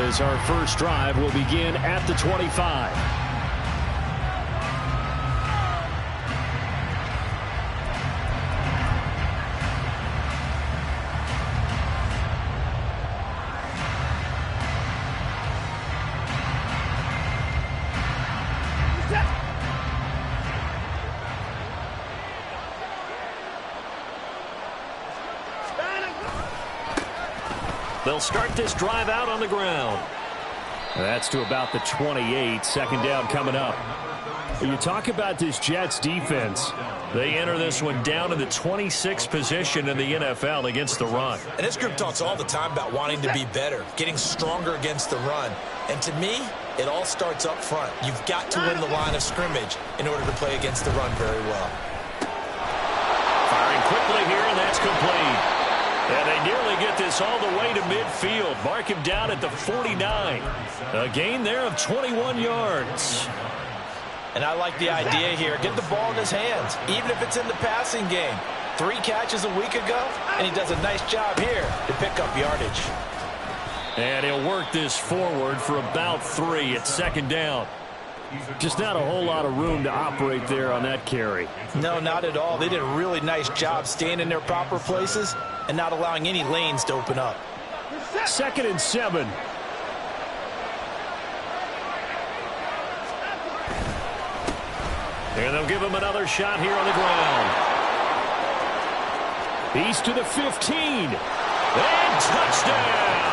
as our first drive will begin at the 25. They'll start this drive out on the ground. That's to about the 28. Second down coming up. When you talk about this Jets defense, they enter this one down in the 26th position in the NFL against the run. And this group talks all the time about wanting to be better, getting stronger against the run. And to me, it all starts up front. You've got to win the line of scrimmage in order to play against the run very well. Firing quickly here, and that's complete. And they nearly get this all the way to midfield. Mark him down at the 49. A gain there of 21 yards. And I like the idea here. Get the ball in his hands, even if it's in the passing game. 3 catches a week ago, and he does a nice job here to pick up yardage. And he'll work this forward for about 3 at second down. Just not a whole lot of room to operate there on that carry. No, not at all. They did a really nice job staying in their proper places and not allowing any lanes to open up. 2nd and 7. And they'll give him another shot here on the ground. He's to the 15. And touchdown!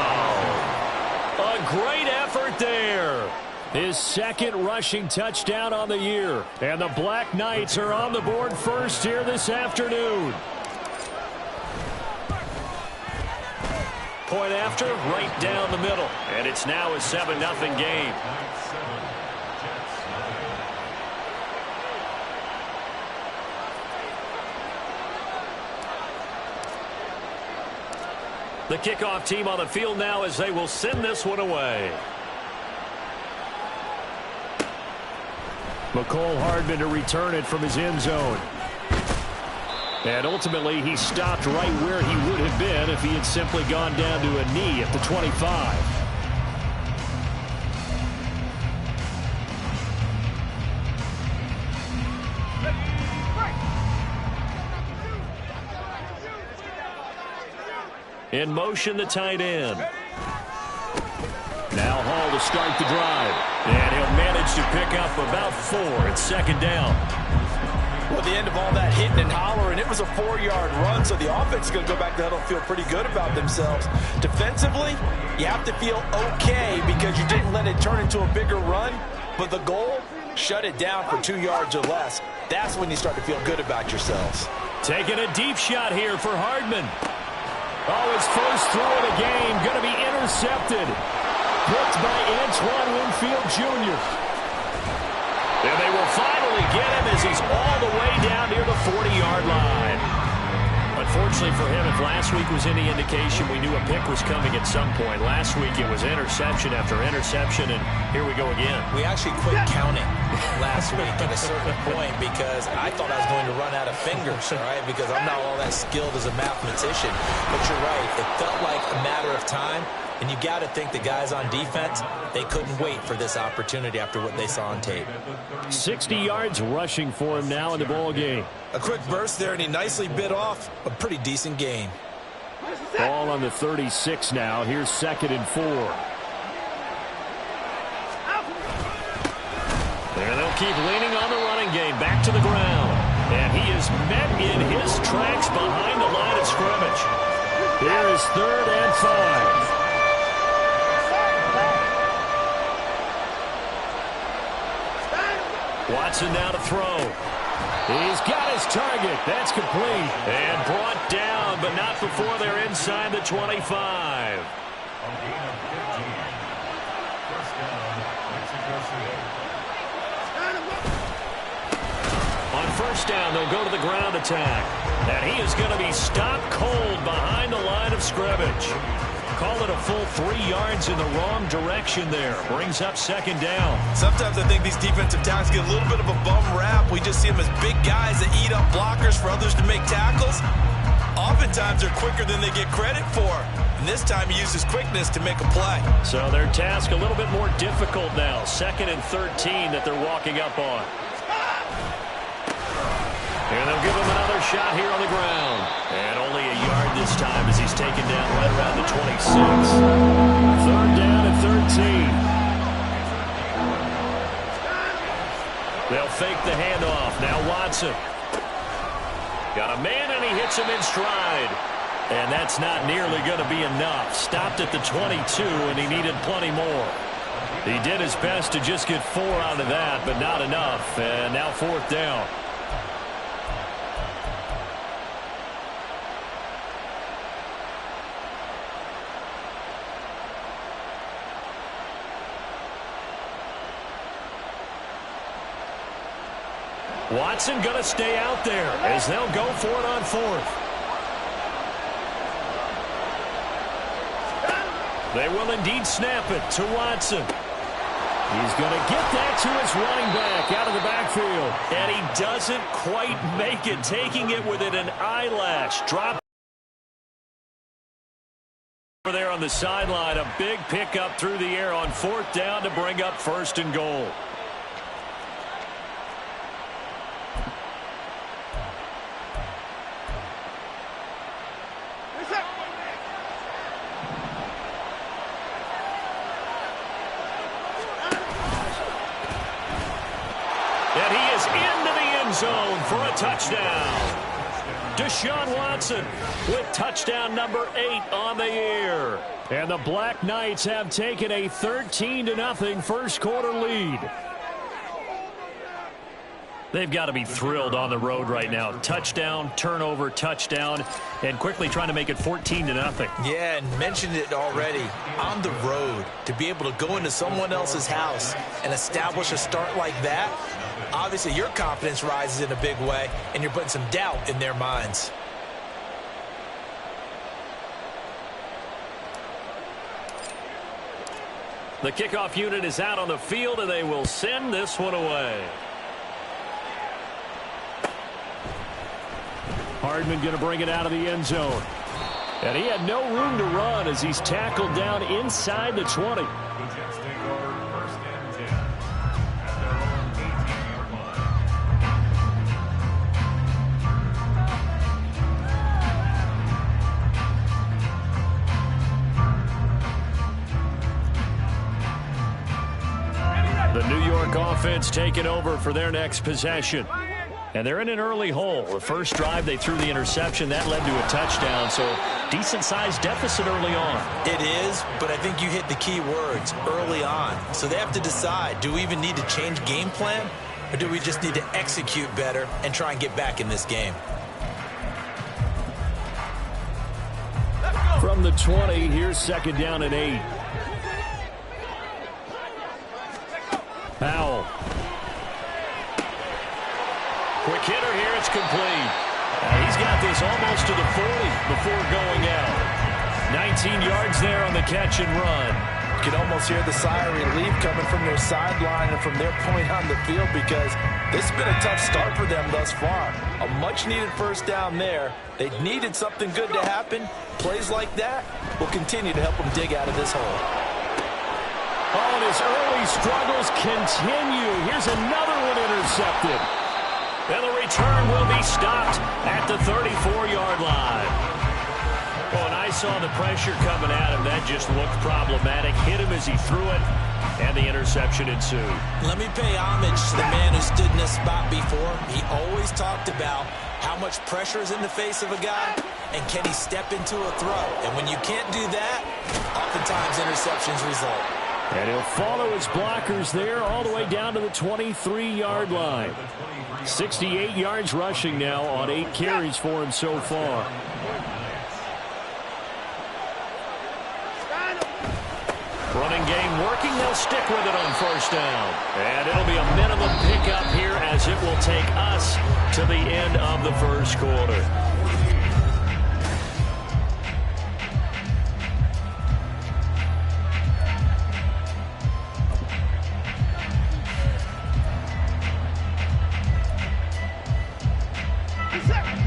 A great effort there. His 2nd rushing touchdown on the year. And the Black Knights are on the board first here this afternoon. Point after, right down the middle. And it's now a 7-0 game. The kickoff team on the field now as they will send this one away. McCole Hardman to return it from his end zone. And ultimately, he stopped right where he would have been if he had simply gone down to a knee at the 25. In motion, the tight end. Now Hall to start the drive. And he'll manage to pick up about 4 at second down. Well, at the end of all that hitting and hollering, it was a 4-yard run, so the offense is going to go back to huddle and feel pretty good about themselves. Defensively, you have to feel okay because you didn't let it turn into a bigger run, but the goal, shut it down for 2 yards or less. That's when you start to feel good about yourselves. Taking a deep shot here for Hardman. Oh, his first throw of the game, going to be intercepted. Picked by Antoine Winfield Jr. And they will finally get him as he's all the way down near the 40-yard line. Unfortunately for him, if last week was any indication, we knew a pick was coming at some point. Last week it was interception after interception, and here we go again. We actually quit counting last week at a certain point because I thought I was going to run out of fingers, all right, because I'm not all that skilled as a mathematician. But you're right. It felt like a matter of time. And you got to think the guys on defense, they couldn't wait for this opportunity after what they saw on tape. 60 yards rushing for him now in the ball game. A quick burst there, and he nicely bit off a pretty decent gain. Ball on the 36 now. Here's 2nd and 4. There they'll keep leaning on the running game. Back to the ground. And he is met in his tracks behind the line of scrimmage. Here is 3rd and 5. Watson now to throw. He's got his target. That's complete. And brought down, but not before they're inside the 25. On first down, they'll go to the ground attack. And he is going to be stopped cold behind the line of scrimmage. Call it a full 3 yards in the wrong direction there. Brings up 2nd down. Sometimes I think these defensive tackles get a little bit of a bum rap. We just see them as big guys that eat up blockers for others to make tackles. Oftentimes they're quicker than they get credit for. And this time he used his quickness to make a play. So their task a little bit more difficult now. 2nd and 13 that they're walking up on. And they'll give him another shot here on the ground. And only a yard this time as he's taken down right around the 26. 3rd down and 13. They'll fake the handoff. Now Watson. Got a man, and he hits him in stride. And that's not nearly going to be enough. Stopped at the 22, and he needed plenty more. He did his best to just get 4 out of that, but not enough. And now 4th down. Watson going to stay out there as they'll go for it on 4th. They will indeed snap it to Watson. He's going to get that to his running back out of the backfield. And he doesn't quite make it, taking it within an eyelash. Drop over there on the sideline. A big pickup through the air on 4th down to bring up 1st and goal. And he is into the end zone for a touchdown. Deshaun Watson with touchdown number 8 on the year. And the Black Knights have taken a 13-0 first quarter lead. They've got to be thrilled on the road right now. Touchdown, turnover, touchdown, and quickly trying to make it 14-0. Yeah, and mentioned it already. On the road, to be able to go into someone else's house and establish a start like that, obviously your confidence rises in a big way, and you're putting some doubt in their minds. The kickoff unit is out on the field, and they will send this one away. Hardman going to bring it out of the end zone. And he had no room to run as he's tackled down inside the 20. The New York offense taking over for their next possession. And they're in an early hole. The first drive, they threw the interception. That led to a touchdown, so decent-sized deficit early on. It is, but I think you hit the key words, early on. So they have to decide, do we even need to change game plan, or do we just need to execute better and try and get back in this game? From the 20, here's 2nd down and 8. Powell. Quick hitter here, it's complete. He's got this almost to the 40 before going out. 19 yards there on the catch and run. You can almost hear the sigh of relief coming from their sideline and from their point on the field, because this has been a tough start for them thus far. A much-needed first down there. They needed something good to happen. Plays like that will continue to help them dig out of this hole. Oh, and his early struggles continue. Here's another one intercepted. And the return will be stopped at the 34-yard line. Oh, and I saw the pressure coming at him. That just looked problematic. Hit him as he threw it, and the interception ensued. Let me pay homage to the man who stood in this spot before. He always talked about how much pressure is in the face of a guy, and can he step into a throw. And when you can't do that, oftentimes interceptions result. And he'll follow his blockers there all the way down to the 23-yard line. 68 yards rushing now on 8 carries for him so far. Running game working. They'll stick with it on first down. And it'll be a minimum pickup here as it will take us to the end of the first quarter.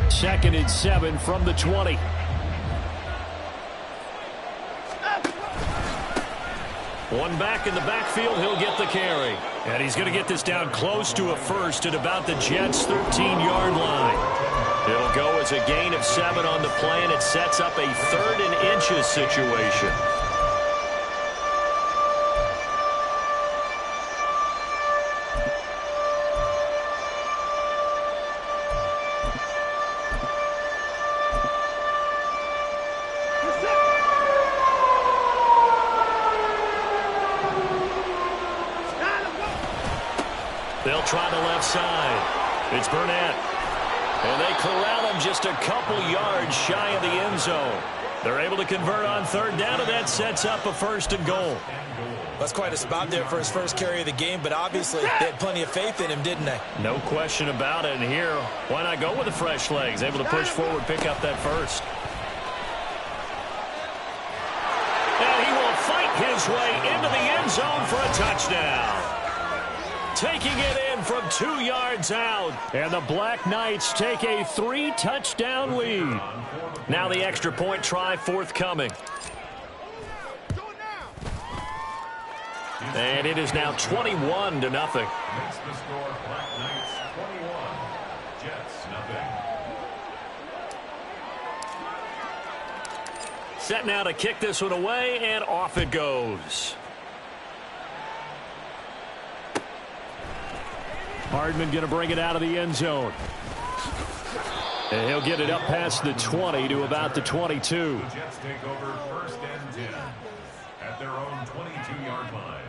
Second and 7 from the 20. And back in the backfield, he'll get the carry. And he's going to get this down close to a first at about the Jets' 13-yard line. It'll go as a gain of 7 on the play, and it sets up a 3rd and inches situation. They'll try the left side. It's Burnett. And they corral him just a couple yards shy of the end zone. They're able to convert on 3rd down, and that sets up a 1st and goal. That's quite a spot there for his first carry of the game, but obviously they had plenty of faith in him, didn't they? No question about it. And here, why not go with the fresh legs? Able to push forward, pick up that first. And he will fight his way into the end zone for a touchdown. Taking it in from 2 yards out. And the Black Knights take a 3-touchdown lead. Now the extra point try forthcoming. And it is now 21-0. Makes the score Black Knights 21, Jets nothing. Set now to kick this one away, and off it goes. Hardman going to bring it out of the end zone. And he'll get it up past the 20 to about the 22. The Jets take over 1st and 10 at their own 22-yard line.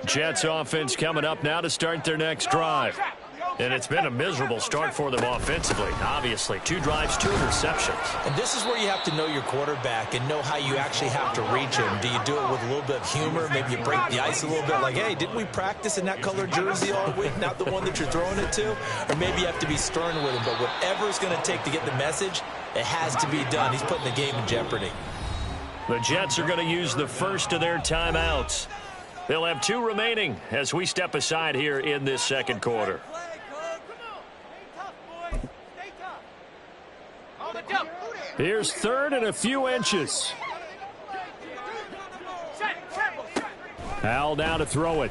Jets offense coming up now to start their next drive. And it's been a miserable start for them offensively. Obviously, 2 drives, 2 interceptions. And this is where you have to know your quarterback and know how you actually have to reach him. Do you do it with a little bit of humor? Maybe you break the ice a little bit like, hey, didn't we practice in that colored jersey all week, not the one that you're throwing it to? Or maybe you have to be stern with him. But whatever it's going to take to get the message, it has to be done. He's putting the game in jeopardy. The Jets are going to use the first of their timeouts. They'll have 2 remaining as we step aside here in this second quarter. Here's 3rd and a few inches. Howell now to throw it.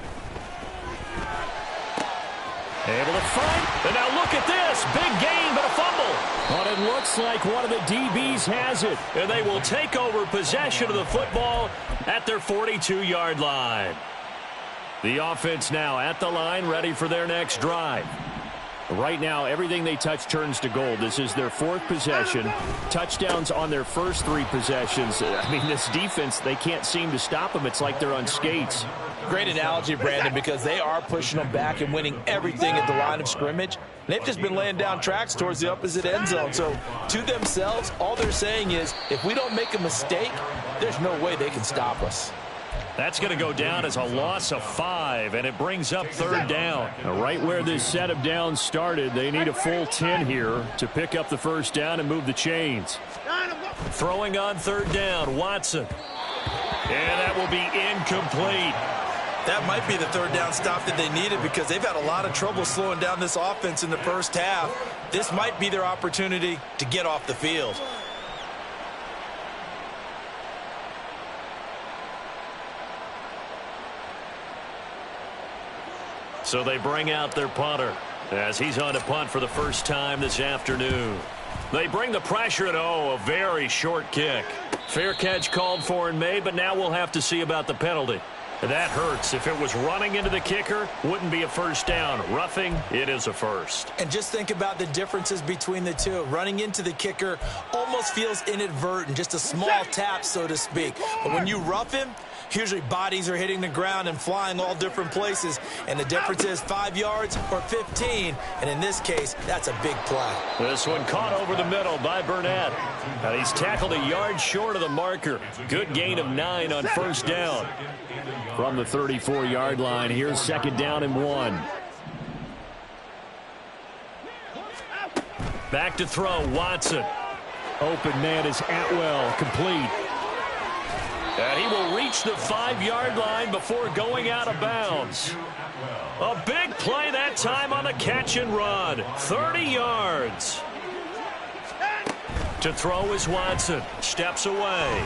Able to fight. And now look at this. Big gain, but a fumble. But it looks like one of the DBs has it. And they will take over possession of the football at their 42-yard line. The offense now at the line, ready for their next drive. Right now, everything they touch turns to gold. This is their 4th possession. Touchdowns on their first 3 possessions. I mean, this defense, they can't seem to stop them. It's like they're on skates. Great analogy, Brandon, because they are pushing them back and winning everything at the line of scrimmage. They've just been laying down tracks towards the opposite end zone. So, to themselves, all they're saying is, if we don't make a mistake, there's no way they can stop us. That's going to go down as a loss of 5, and it brings up 3rd down. Now, right where this set of downs started, they need a full 10 here to pick up the 1st down and move the chains. Throwing on 3rd down, Watson. And that will be incomplete. That might be the 3rd down stop that they needed because they've had a lot of trouble slowing down this offense in the first half. This might be their opportunity to get off the field. So they bring out their punter as he's on to punt for the first time this afternoon. They bring the pressure at a very short kick. Fair catch called for and made, but now we'll have to see about the penalty. That hurts. If it was running into the kicker, wouldn't be a 1st down. Roughing, it is a 1st. And just think about the differences between the 2. Running into the kicker almost feels inadvertent, just a small tap, so to speak. But when you rough him, usually bodies are hitting the ground and flying all different places. And the difference is 5 yards or 15. And in this case, that's a big play. This one caught over the middle by Burnett. And he's tackled a yard short of the marker. Good gain of 9 on 1st down. From the 34-yard line, here's 2nd down and 1. Back to throw, Watson. Open man is Atwell, complete. And he will reach the 5-yard line before going out of bounds. A big play that time on the catch and run. 30 yards. To throw is Watson. Steps away.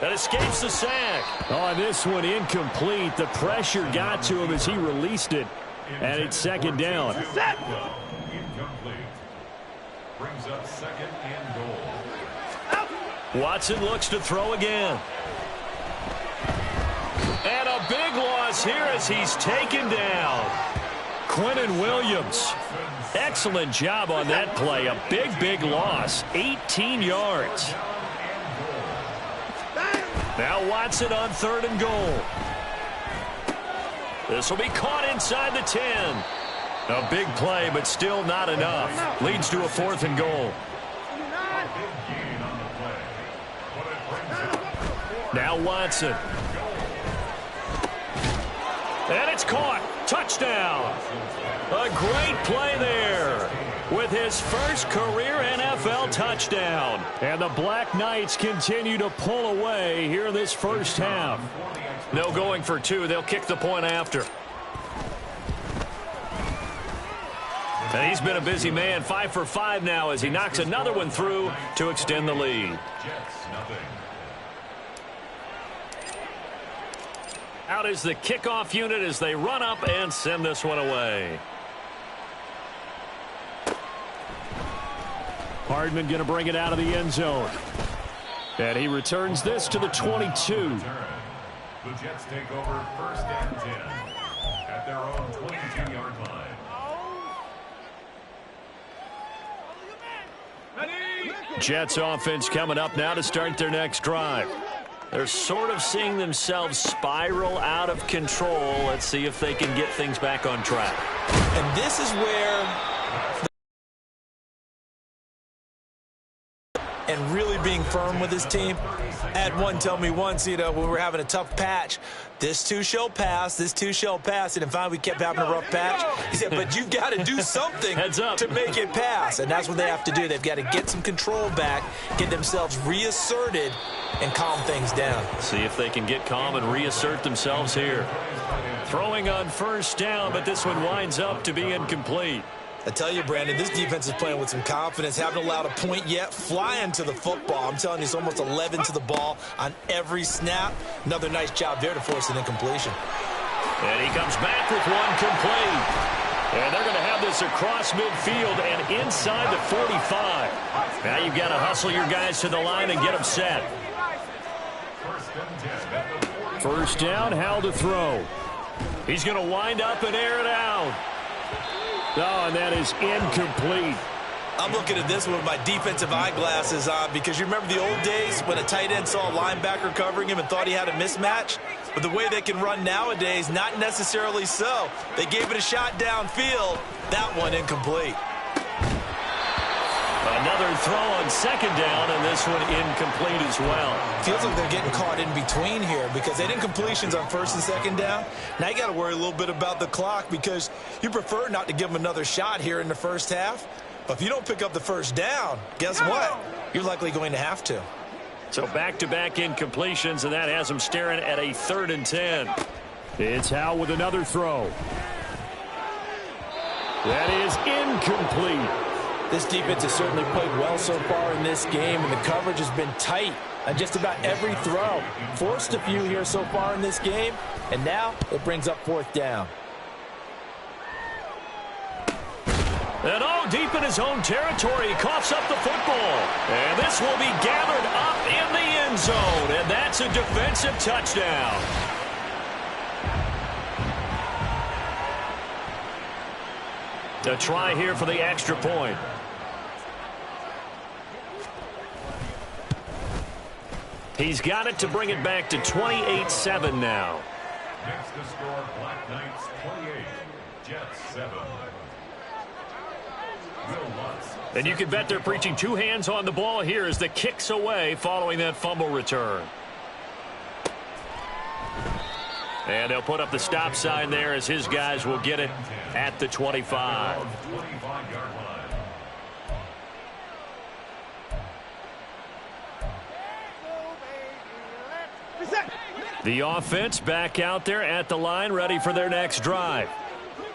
And escapes the sack. Oh, this one incomplete. The pressure got to him as he released it. And it's second down. Incomplete. Brings up second and goal. Watson looks to throw again. And a big loss here as he's taken down. Quinnen Williams. Excellent job on that play. A big loss. 18 yards. Now Watson on 3rd and goal. This will be caught inside the 10. A big play, but still not enough. Leads to a 4th and goal. Now Watson. And it's caught. Touchdown. A great play there with his first career NFL touchdown. And the Black Knights continue to pull away here in this first half. No going for 2. They'll kick the point after. And he's been a busy man. 5 for 5 now as he knocks another one through to extend the lead. Out is the kickoff unit as they run up and send this one away. Hardman going to bring it out of the end zone. And he returns this to the 22. The Jets take over 1st and 10 at their own 22-yard line. Jets offense coming up now to start their next drive. They're sort of seeing themselves spiral out of control. Let's see if they can get things back on track. And this is where and really being firm with his team. I had one tell me once, when we were having a tough patch, this too shall pass, this too shall pass. And finally we kept having a rough patch. He said, but you've got to do something to make it pass. And that's what they have to do. They've got to get some control back, get themselves reasserted, and calm things down. See if they can get calm and reassert themselves here. Throwing on 1st down, but this one winds up to be incomplete. I tell you, Brandon, this defense is playing with some confidence. Haven't allowed a point yet. Flying to the football. I'm telling you, it's almost 11 to the ball on every snap. Another nice job there to force an incompletion. And he comes back with one complete. And they're going to have this across midfield and inside the 45. Now you've got to hustle your guys to the line and get them set. 1st down, how to throw. He's going to wind up and air it out. Oh, and that is incomplete. I'm looking at this with my defensive eyeglasses on because you remember the old days when a tight end saw a linebacker covering him and thought he had a mismatch? But the way they can run nowadays, not necessarily so. They gave it a shot downfield. That one incomplete. Another throw on 2nd down, and this one incomplete as well. Feels like they're getting caught in between here because they did incompletions on 1st and 2nd down. Now you got to worry a little bit about the clock because you prefer not to give them another shot here in the first half. But if you don't pick up the 1st down, guess what? You're likely going to have to. So back-to-back incompletions, and that has them staring at a 3rd and 10. It's Howe with another throw. That is incomplete. This defense has certainly played well so far in this game, and the coverage has been tight on just about every throw. Forced a few here so far in this game, and now it brings up 4th down. And deep in his own territory, he coughs up the football. And this will be gathered up in the end zone, and that's a defensive touchdown. A try here for the extra point. He's got it to bring it back to 28-7 now. Next to score, Black Knights 28, Jets 7. And you can bet they're preaching 2 hands on the ball here as the kick's away following that fumble return. And they'll put up the stop sign there as his guys will get it at the 25. 25-yard line. The offense back out there at the line, ready for their next drive.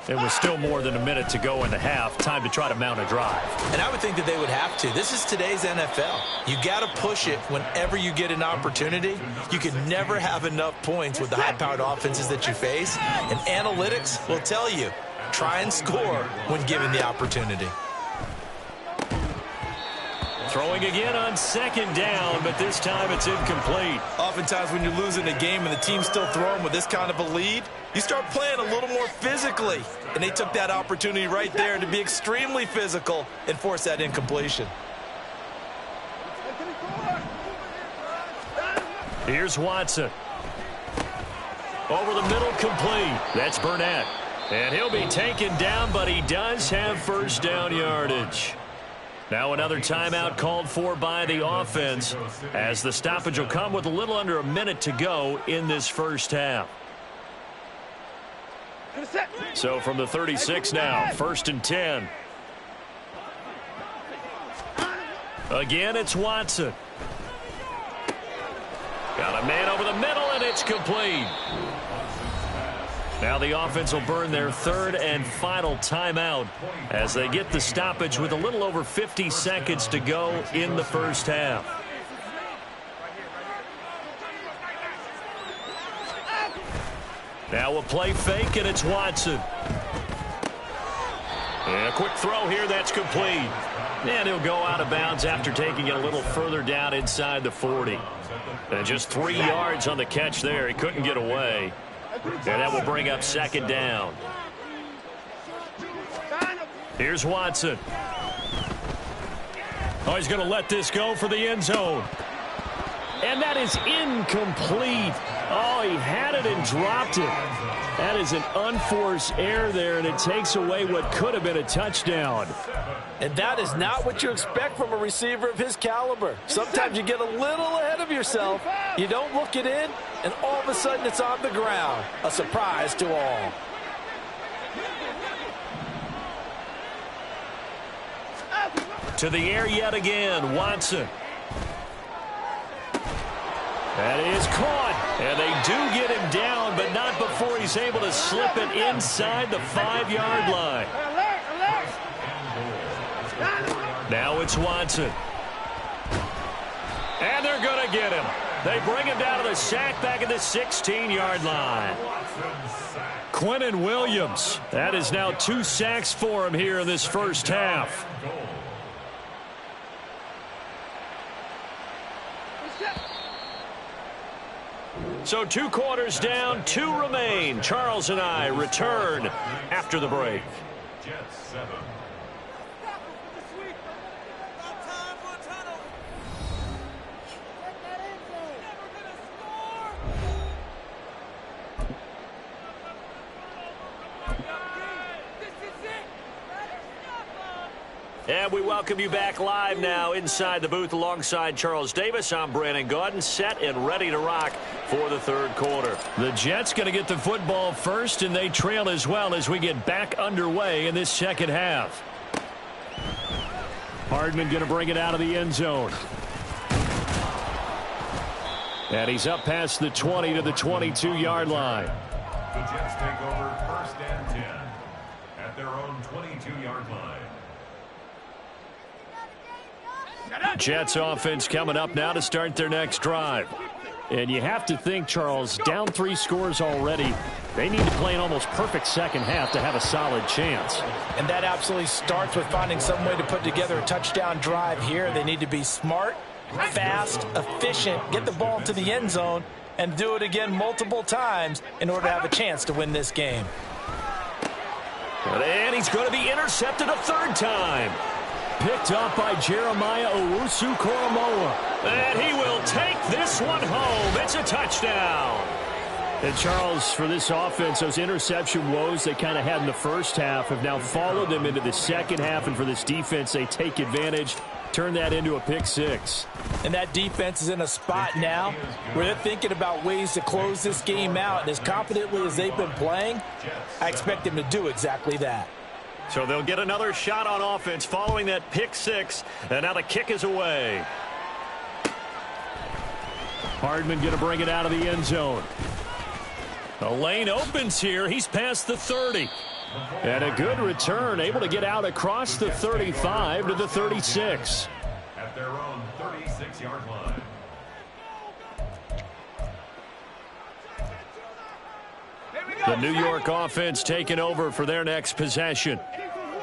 It was still more than a minute to go in the half. Time to try to mount a drive. And I would think that they would have to. This is today's NFL. You got to push it whenever you get an opportunity. You can never have enough points with the high-powered offenses that you face. And analytics will tell you, try and score when given the opportunity. Throwing again on second down, but this time it's incomplete. Oftentimes when you're losing a game and the team's still throwing with this kind of a lead, you start playing a little more physically. And they took that opportunity right there to be extremely physical and force that incompletion. Here's Watson. Over the middle, complete. That's Burnett. And he'll be taken down, but he does have first down yardage. Now another timeout called for by the offense, as the stoppage will come with a little under a minute to go in this first half. So from the 36 now, 1st and 10. Again, it's Watson. Got a man over the middle, and it's complete. Now the offense will burn their third and final timeout as they get the stoppage with a little over 50 seconds to go in the first half. Now a play fake, and it's Watson. And a quick throw here, that's complete. And he'll go out of bounds after taking it a little further down inside the 40. And just 3 yards on the catch there. He couldn't get away. And that will bring up second down. Here's Watson. Oh, he's going to let this go for the end zone. And that is incomplete. Oh, he had it and dropped it. That is an unforced error there, and it takes away what could have been a touchdown. And that is not what you expect from a receiver of his caliber. Sometimes you get a little ahead of yourself. You don't look it in, and all of a sudden it's on the ground. A surprise to all. To the air yet again, Watson. That is caught, and they do get him down, but not before he's able to slip it inside the 5-yard line. Now it's Watson. And they're going to get him. They bring him down to the sack back at the 16-yard line. Quinnen Williams. That is now 2 sacks for him here in this first half. So 2 quarters down, 2 remain. Charles and I return after the break. Jets 7. And we welcome you back live now inside the booth alongside Charles Davis. I'm Brandon Gaudin, set and ready to rock for the third quarter. The Jets going to get the football first, and they trail as well as we get back underway in this second half. Hardman going to bring it out of the end zone. And he's up past the 20 to the 22-yard line. The Jets take over 1st and 10 at their own 22-yard line. Jets offense coming up now to start their next drive. And you have to think, Charles, down 3 scores already. They need to play an almost perfect second half to have a solid chance. And that absolutely starts with finding some way to put together a touchdown drive here. They need to be smart, fast, efficient, get the ball to the end zone, and do it again multiple times in order to have a chance to win this game. And he's going to be intercepted a 3rd time. Picked up by Jeremiah Owusu-Koramoah. And he will take this one home. It's a touchdown. And Charles, for this offense, those interception woes they kind of had in the first half have now followed them into the second half. And for this defense, they take advantage, turn that into a pick 6. And that defense is in a spot now where they're thinking about ways to close this game out. And as confidently as they've been playing, I expect them to do exactly that. So they'll get another shot on offense following that pick 6. And now the kick is away. Hardman going to bring it out of the end zone. The lane opens here. He's past the 30. And a good return, able to get out across the 35 to the 36. At their own 36-yard line. The New York offense taking over for their next possession.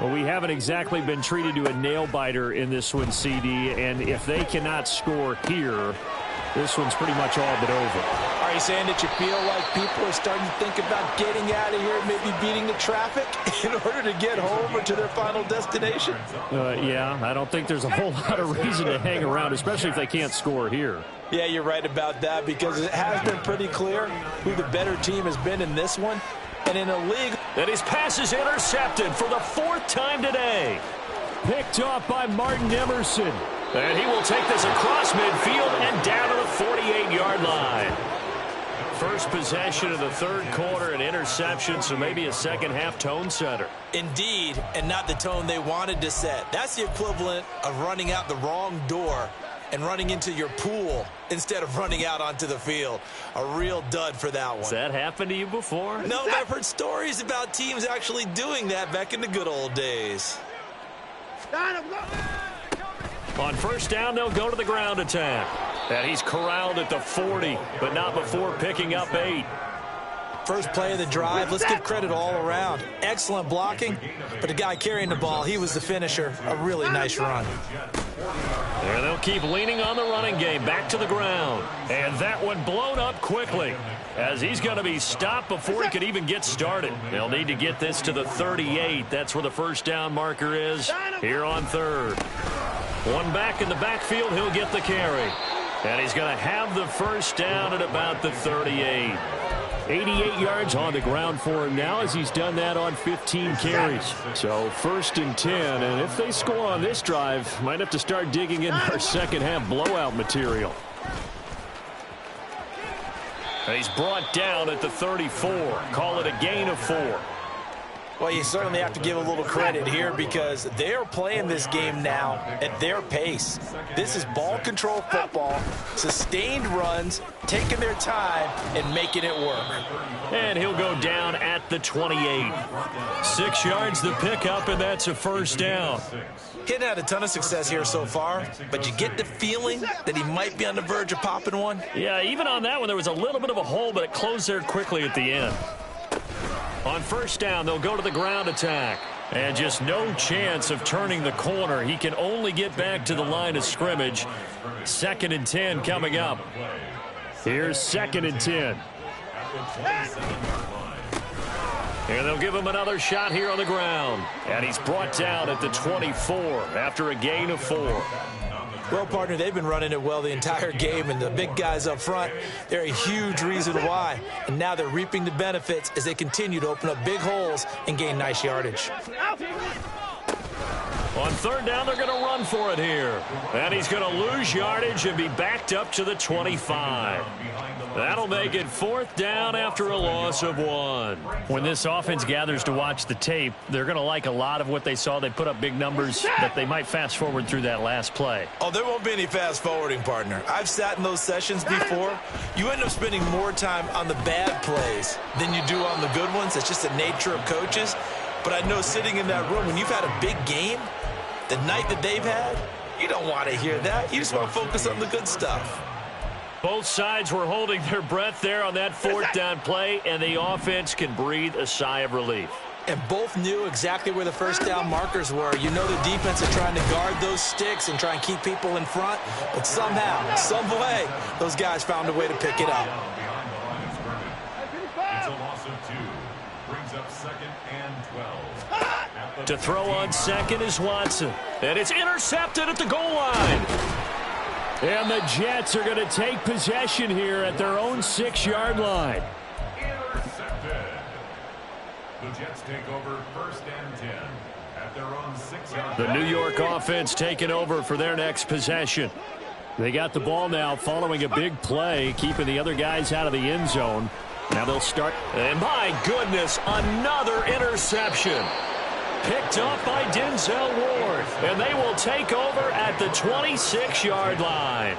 Well, we haven't exactly been treated to a nail-biter in this one, CD, and if they cannot score here, this one's pretty much all but over. Are you saying that you feel like people are starting to think about getting out of here, maybe beating the traffic in order to get home or to their final destination? Yeah, I don't think there's a whole lot of reason to hang around, especially if they can't score here. Yeah, you're right about that, because it has been pretty clear who the better team has been in this one. And in a league... And his pass is intercepted for the fourth time today. Picked off by Martin Emerson. And he will take this across midfield and down to the 48-yard line. First possession of the third quarter, an interception, so maybe a second-half tone setter. Indeed, and not the tone they wanted to set. That's the equivalent of running out the wrong door and running into your pool instead of running out onto the field. A real dud for that one. Has that happened to you before? No, but I've heard stories about teams actually doing that back in the good old days. On first down, they'll go to the ground attack. And he's corralled at the 40, but not before picking up 8. First play of the drive, let's give credit all around. Excellent blocking, but the guy carrying the ball, he was the finisher. A really nice run. And they'll keep leaning on the running game, back to the ground. And that one blown up quickly, as he's going to be stopped before he could even get started. They'll need to get this to the 38. That's where the first down marker is here on third. One back in the backfield, he'll get the carry. And he's going to have the first down at about the 38. 88 yards on the ground for him now, as he's done that on 15 carries. So first and 10, and if they score on this drive, might have to start digging into our second half blowout material. And he's brought down at the 34. Call it a gain of 4. Well, you certainly have to give a little credit here, because they are playing this game now at their pace. This is ball control football, sustained runs, taking their time and making it work. And he'll go down at the 28. 6 yards the pickup, and that's a first down. He hadn't had a ton of success here so far, but you get the feeling that he might be on the verge of popping one. Yeah, even on that one, there was a little bit of a hole, but it closed there quickly at the end. On first down, they'll go to the ground attack. And just no chance of turning the corner. He can only get back to the line of scrimmage. 2nd and 10 coming up. Here's 2nd and 10. And they'll give him another shot here on the ground. And he's brought down at the 24 after a gain of 4. Well, partner, they've been running it well the entire game, and the big guys up front, they're a huge reason why. And now they're reaping the benefits as they continue to open up big holes and gain nice yardage. On third down, they're going to run for it here. And he's going to lose yardage and be backed up to the 25. That'll make it 4th down after a loss of 1. When this offense gathers to watch the tape, they're going to like a lot of what they saw. They put up big numbers, but they might fast forward through that last play. Oh, there won't be any fast forwarding, partner. I've sat in those sessions before. You end up spending more time on the bad plays than you do on the good ones. It's just the nature of coaches. But I know sitting in that room, when you've had a big game, the night that they've had, you don't want to hear that. You just want to focus on the good stuff. Both sides were holding their breath there on that 4th down play, and the offense can breathe a sigh of relief. And both knew exactly where the first down markers were. You know the defense is trying to guard those sticks and try and keep people in front, but somehow, some way, those guys found a way to pick it up. It's a loss of 2. Brings up 2nd and 12. To throw on second is Watson. And it's intercepted at the goal line. And the Jets are going to take possession here at their own 6-yard line. Intercepted. The Jets take over 1st and 10 at their own 6-yard line. The New York offense taking over for their next possession. They got the ball now following a big play, keeping the other guys out of the end zone. Now they'll start. And my goodness, another interception. Picked up by Denzel Ward. And they will take over at the 26-yard line.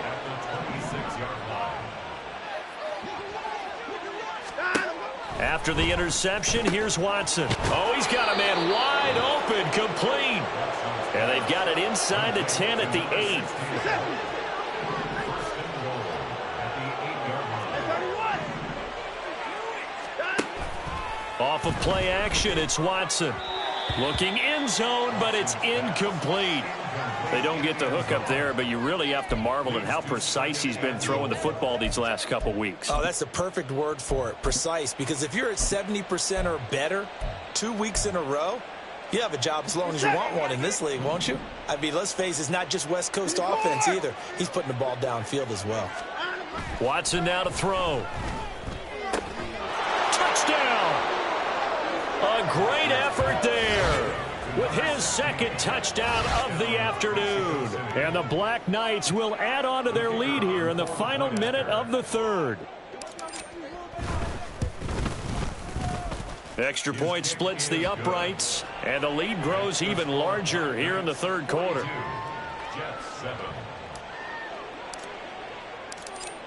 After the interception, here's Watson. Oh, he's got a man wide open, complete. And they've got it inside the 10 at the 8. Off of play action, it's Watson. Looking end zone, but it's incomplete. They don't get the hook up there, but you really have to marvel at how precise he's been throwing the football these last couple weeks. Oh, that's the perfect word for it, precise. Because if you're at 70% or better 2 weeks in a row, you have a job as long as you want one in this league, won't you? I mean, let's face it, it's not just West Coast offense either. He's putting the ball downfield as well. Watson now to throw. Touchdown! A great effort there with his second touchdown of the afternoon. And the Black Knights will add on to their lead here in the final minute of the third. Extra point splits the uprights, and the lead grows even larger here in the third quarter.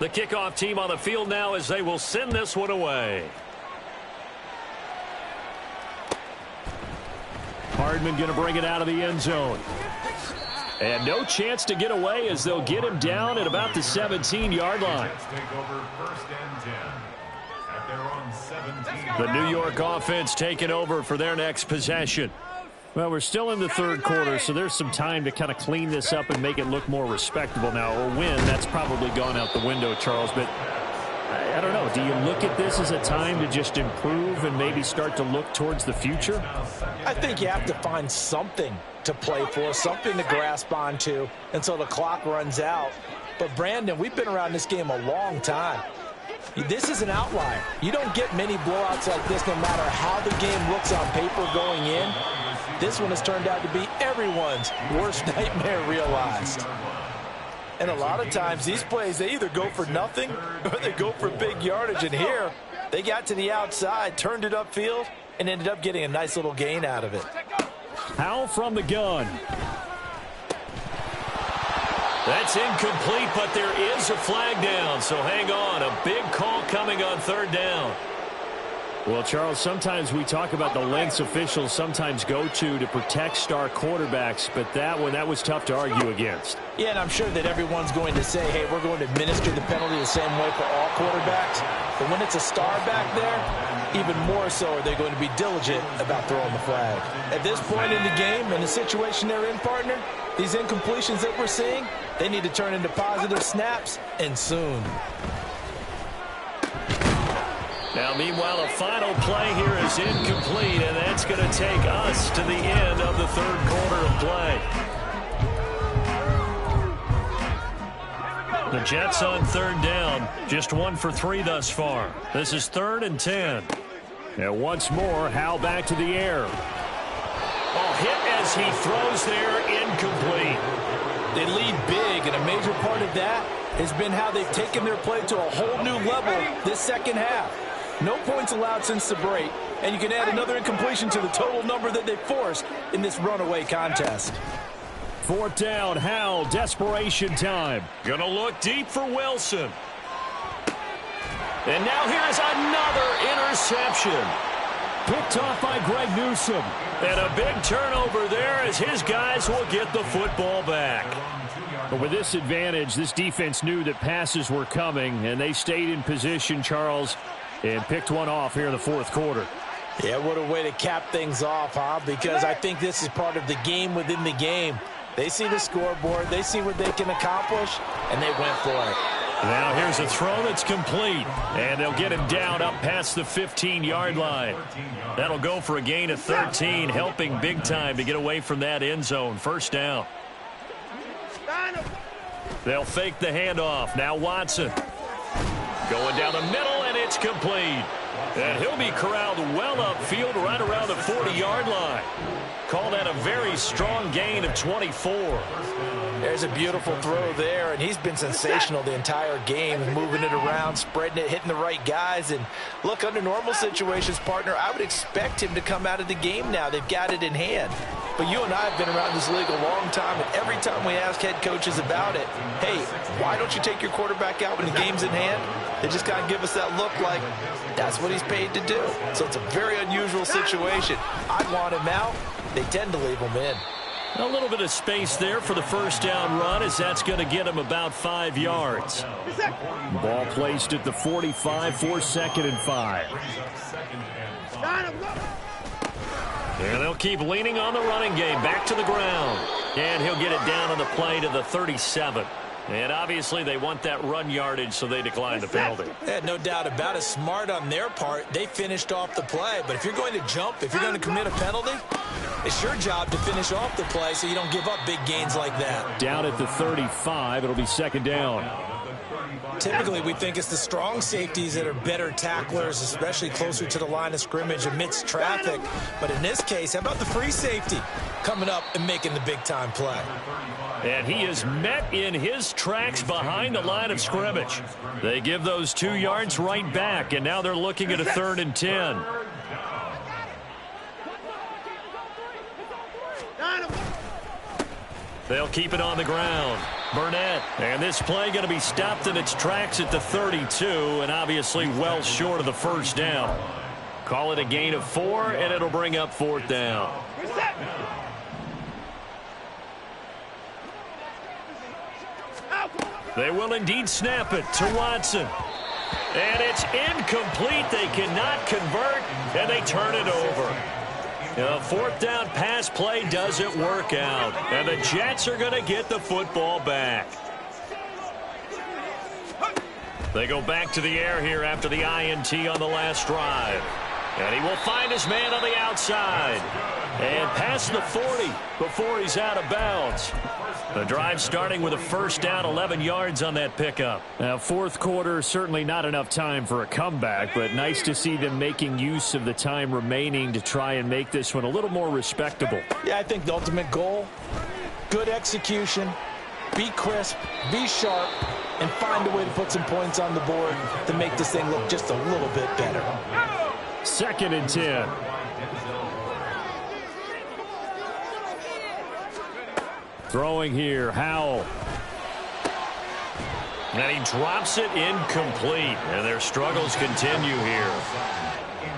The kickoff team on the field now as they will send this one away. Hardman going to bring it out of the end zone. And no chance to get away as they'll get him down at about the 17-yard line. The New York offense taking over for their next possession. Well, we're still in the third quarter, so there's some time to kind of clean this up and make it look more respectable now. A win, that's probably gone out the window, Charles, but I don't know. Do you look at this as a time to just improve and maybe start to look towards the future? I think you have to find something to play for, something to grasp onto until the clock runs out. But, Brandon, we've been around this game a long time. This is an outlier. You don't get many blowouts like this no matter how the game looks on paper going in. This one has turned out to be everyone's worst nightmare realized. And a lot of times these plays, they either go for nothing or they go for big yardage. And here, they got to the outside, turned it upfield, and ended up getting a nice little gain out of it. Howell from the gun. That's incomplete, but there is a flag down, so hang on. A big call coming on third down. Well, Charles, sometimes we talk about the lengths officials sometimes go to protect star quarterbacks, but that one, that was tough to argue against. Yeah, and I'm sure that everyone's going to say, hey, we're going to administer the penalty the same way for all quarterbacks. But when it's a star back there, even more so are they going to be diligent about throwing the flag. At this point in the game, in the situation they're in, partner, these incompletions that we're seeing, they need to turn into positive snaps, and soon. Now, meanwhile, a final play here is incomplete, and that's going to take us to the end of the third quarter of play. The Jets on third down, just 1 for 3 thus far. This is 3rd and 10. And once more, Howell back to the air. Oh, hit as he throws there, incomplete. They lead big, and a major part of that has been how they've taken their play to a whole new level this second half. No points allowed since the break, and you can add another incompletion to the total number that they forced in this runaway contest. 4th down, Howell, desperation time. Gonna look deep for Wilson. And now here's another interception. Picked off by Greg Newsome. And a big turnover there as his guys will get the football back. But with this advantage, this defense knew that passes were coming, and they stayed in position, Charles, and picked one off here in the fourth quarter. Yeah, what a way to cap things off, huh? Because I think this is part of the game within the game. They see the scoreboard, they see what they can accomplish, and they went for it. Now here's a throw that's complete, and they'll get him down up past the 15-yard line. That'll go for a gain of 13, helping big time to get away from that end zone. 1st down. They'll fake the handoff. Now Watson. Going down the middle, and it's complete. And he'll be corralled well upfield right around the 40-yard line. Call that a very strong gain of 24. There's a beautiful throw there, and he's been sensational the entire game, moving it around, spreading it, hitting the right guys. And look, under normal situations, partner, I would expect him to come out of the game now. They've got it in hand. But you and I have been around this league a long time, and every time we ask head coaches about it, hey, why don't you take your quarterback out when the game's in hand? They just kind of give us that look like that's what he's paid to do. So it's a very unusual situation. I want him out. They tend to leave him in. A little bit of space there for the first down run, as that's going to get him about 5 yards. Ball placed at the 45 for 2nd and 5. And they'll keep leaning on the running game. Back to the ground. And he'll get it down on the play to the 37. And obviously they want that run yardage, so they decline the penalty. Yeah, no doubt about it. Smart on their part. They finished off the play. But if you're going to jump, if you're going to commit a penalty, it's your job to finish off the play so you don't give up big gains like that. Down at the 35, it'll be 2nd down. Typically, we think it's the strong safeties that are better tacklers, especially closer to the line of scrimmage amidst traffic. But in this case, how about the free safety coming up and making the big-time play? And he is met in his tracks behind the line of scrimmage. They give those 2 yards right back, and now they're looking at a 3rd and 10. They'll keep it on the ground. Burnett. And this play going to be stopped in its tracks at the 32, and obviously well short of the first down. Call it a gain of 4, and it'll bring up 4th down. They will indeed snap it to Watson. And it's incomplete. They cannot convert, and they turn it over. A 4th down pass play doesn't work out. And the Jets are going to get the football back. They go back to the air here after the INT on the last drive. And he will find his man on the outside. And past the 40 before he's out of bounds. The drive starting with a first down, 11 yards on that pickup. Now, 4th quarter, certainly not enough time for a comeback, but nice to see them making use of the time remaining to try and make this one a little more respectable. Yeah, I think the ultimate goal, good execution, be crisp, be sharp, and find a way to put some points on the board to make this thing look just a little bit better. 2nd and 10. Throwing here, Howell. And he drops it incomplete. And their struggles continue here.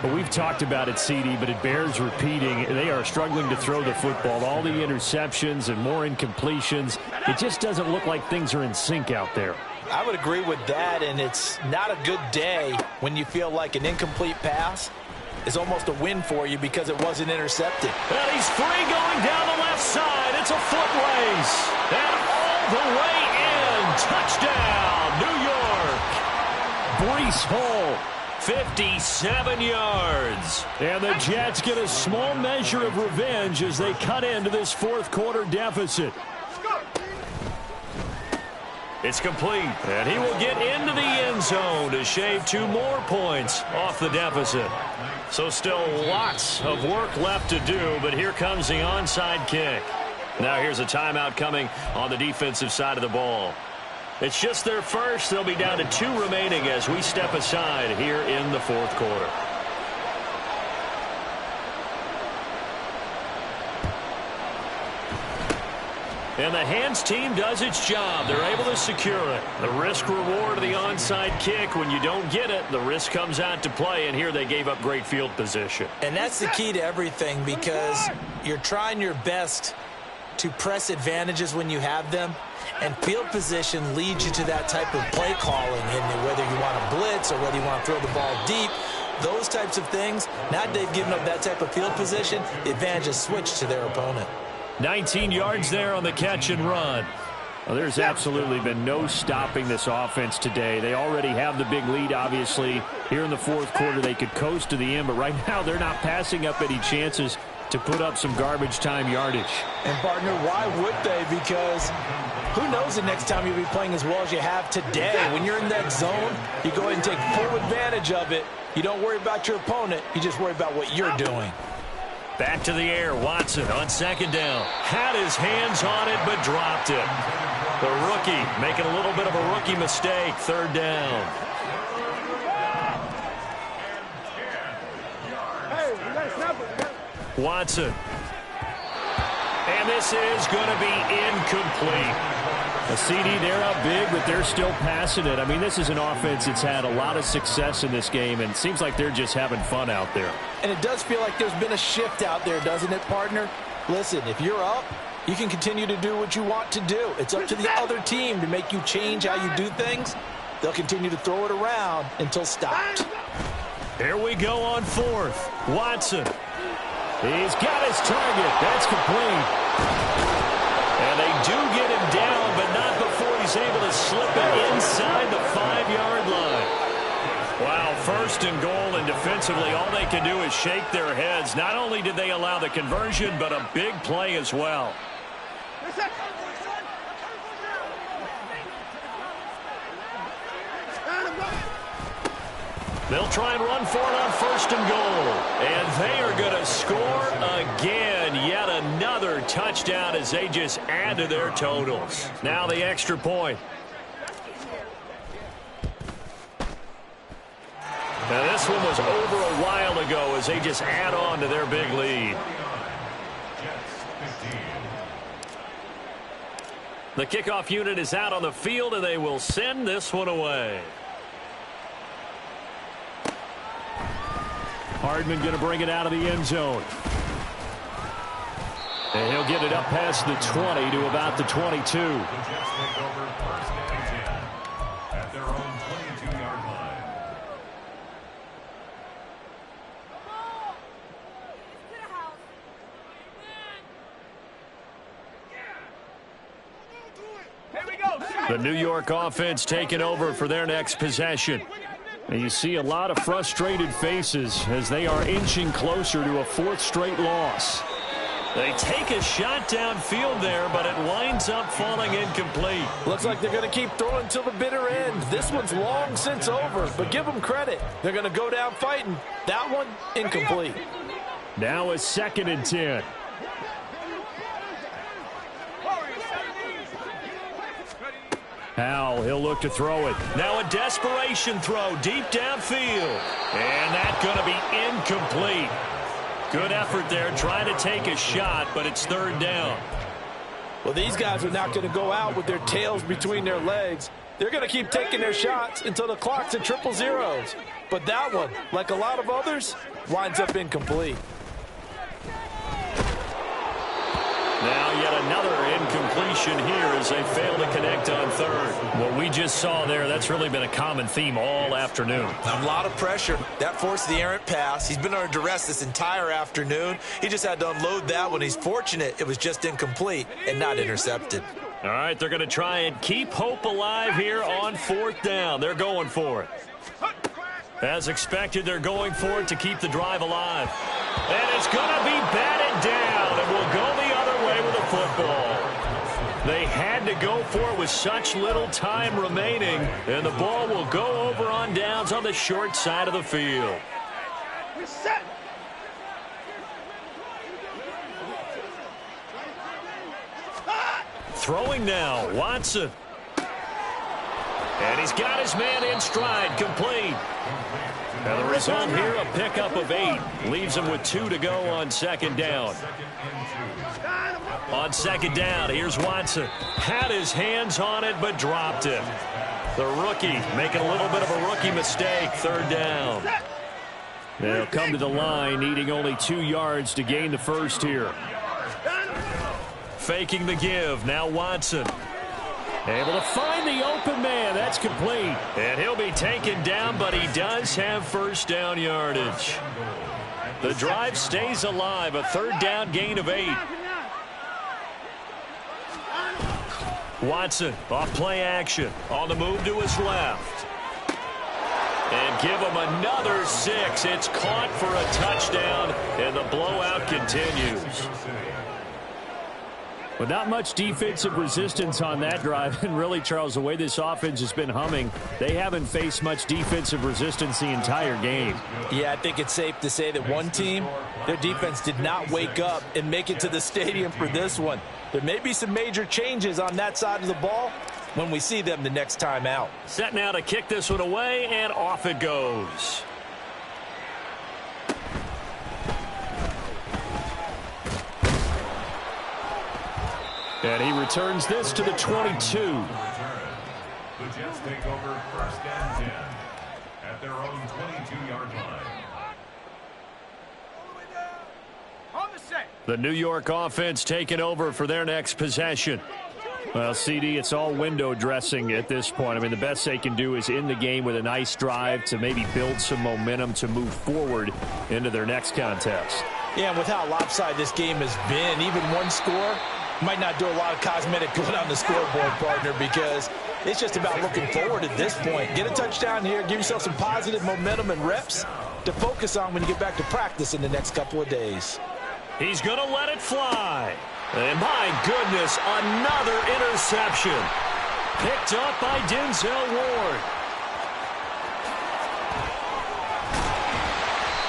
Well, we've talked about it, CD, but it bears repeating. They are struggling to throw the football. All the interceptions and more incompletions. It just doesn't look like things are in sync out there. I would agree with that, and it's not a good day when you feel like an incomplete pass is almost a win for you because it wasn't intercepted. And he's free going down the left side. It's a foot race. And all the way in. Touchdown, New York. Breece Hall, 57 yards. And the Jets get a small measure of revenge as they cut into this 4th quarter deficit. It's complete, and he will get into the end zone to shave 2 more points off the deficit. So still lots of work left to do, but here comes the onside kick. Now here's a timeout coming on the defensive side of the ball. It's just their first. They'll be down to 2 remaining as we step aside here in the 4th quarter. And the hands team does its job. They're able to secure it. The risk reward of the onside kick. When you don't get it, the risk comes out to play. And here they gave up great field position. And that's the key to everything, because you're trying your best to press advantages when you have them. And field position leads you to that type of play calling. And whether you want to blitz or whether you want to throw the ball deep, those types of things, now that they've given up that type of field position, the advantage is switched to their opponent. 19 yards there on the catch and run. Well, there's absolutely been no stopping this offense today. They already have the big lead, obviously. Here in the 4th quarter, they could coast to the end, but right now they're not passing up any chances to put up some garbage time yardage. And, partner, why would they? Because who knows the next time you'll be playing as well as you have today. When you're in that zone, you go ahead and take full advantage of it. You don't worry about your opponent. You just worry about what you're doing. Back to the air, Watson on 2nd down. Had his hands on it, but dropped it. The rookie making a little bit of a rookie mistake, 3rd down. Watson. And this is going to be incomplete. A CD, they're up big, but they're still passing it. I mean, this is an offense that's had a lot of success in this game, and it seems like they're just having fun out there. And it does feel like there's been a shift out there, doesn't it, partner? Listen, if you're up, you can continue to do what you want to do. It's up to the other team to make you change how you do things. They'll continue to throw it around until stopped. Here we go on fourth. Watson. He's got his target. That's complete. And they do get him down, but not before he's able to slip it inside the 5-yard line. Wow, first and goal, and defensively all they can do is shake their heads. Not only did they allow the conversion, but a big play as well. They'll try and run for it on first and goal. And they are going to score again. Yet another touchdown as they just add to their totals. Now the extra point. Now this one was over a while ago as they just add on to their big lead. The kickoff unit is out on the field, and they will send this one away. Hardman going to bring it out of the end zone. And he'll get it up past the 20 to about the 22. The Jets take over first and 10 at their own 22-yard line. The New York offense taking over for their next possession. And you see a lot of frustrated faces as they are inching closer to a 4th straight loss. They take a shot downfield there, but it winds up falling incomplete. Looks like they're going to keep throwing till the bitter end. This one's long since over, but give them credit. They're going to go down fighting. That one, incomplete. Now a 2nd and 10. Powell, he'll look to throw it. Now a desperation throw deep downfield. And that's going to be incomplete. Good effort there trying to take a shot, but it's 3rd down. Well, these guys are not going to go out with their tails between their legs. They're going to keep taking their shots until the clock's at 000. But that one, like a lot of others, winds up incomplete. Now yet another incompletion here as they fail to connect on 3rd. What we just saw there, that's really been a common theme all afternoon. A lot of pressure. That forced the errant pass. He's been under duress this entire afternoon. He just had to unload that one. He's fortunate it was just incomplete and not intercepted. All right, they're going to try and keep hope alive here on 4th down. They're going for it. As expected, they're going for it to keep the drive alive. And it's going to be batted down, and will go the other way with the football. They had to go for it with such little time remaining, and the ball will go over on downs on the short side of the field. Throwing now, Watson. And he's got his man in stride, complete. Now the result here, a pickup of 8. Leaves him with 2 to go on 2nd down. On 2nd down, here's Watson. Had his hands on it, but dropped it. The rookie making a little bit of a rookie mistake, 3rd down. They'll come to the line, needing only 2 yards to gain the first here. Faking the give, now Watson. Able to find the open man. That's complete. And he'll be taken down, but he does have 1st down yardage. The drive stays alive. A 3rd down gain of 8. Watson off play action. On the move to his left. And give him another 6. It's caught for a touchdown, and the blowout continues. But not much defensive resistance on that drive. And really, Charles, the way this offense has been humming, they haven't faced much defensive resistance the entire game. Yeah, I think it's safe to say that one team, their defense did not wake up and make it to the stadium for this one. There may be some major changes on that side of the ball when we see them the next time out. Set now to kick this one away, and off it goes. And he returns this to the 22. The Jets take over 1st and 10 at their own 22-yard line. The New York offense taking over for their next possession. Well, CD, it's all window dressing at this point. I mean, the best they can do is end the game with a nice drive to maybe build some momentum to move forward into their next contest. Yeah, and with how lopsided this game has been, even one score might not do a lot of cosmetic good on the scoreboard, partner, because it's just about looking forward at this point. Get a touchdown here, give yourself some positive momentum and reps to focus on when you get back to practice in the next couple of days. He's going to let it fly. And my goodness, another interception. Picked up by Denzel Ward.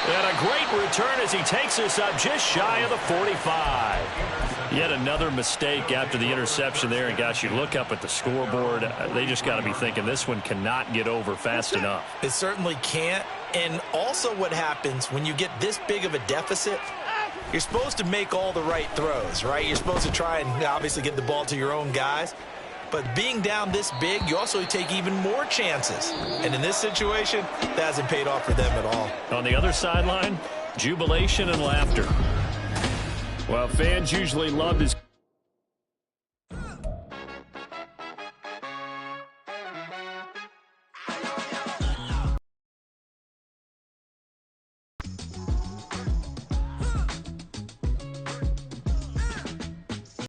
And a great return as he takes us up just shy of the 45. Yet another mistake after the interception there. And, gosh, you look up at the scoreboard. They just got to be thinking this one cannot get over fast enough. It certainly can't. And also what happens when you get this big of a deficit, you're supposed to make all the right throws, right? You're supposed to try and obviously get the ball to your own guys. But being down this big, you also take even more chances. And in this situation, that hasn't paid off for them at all. On the other sideline, jubilation and laughter. Well, fans usually love his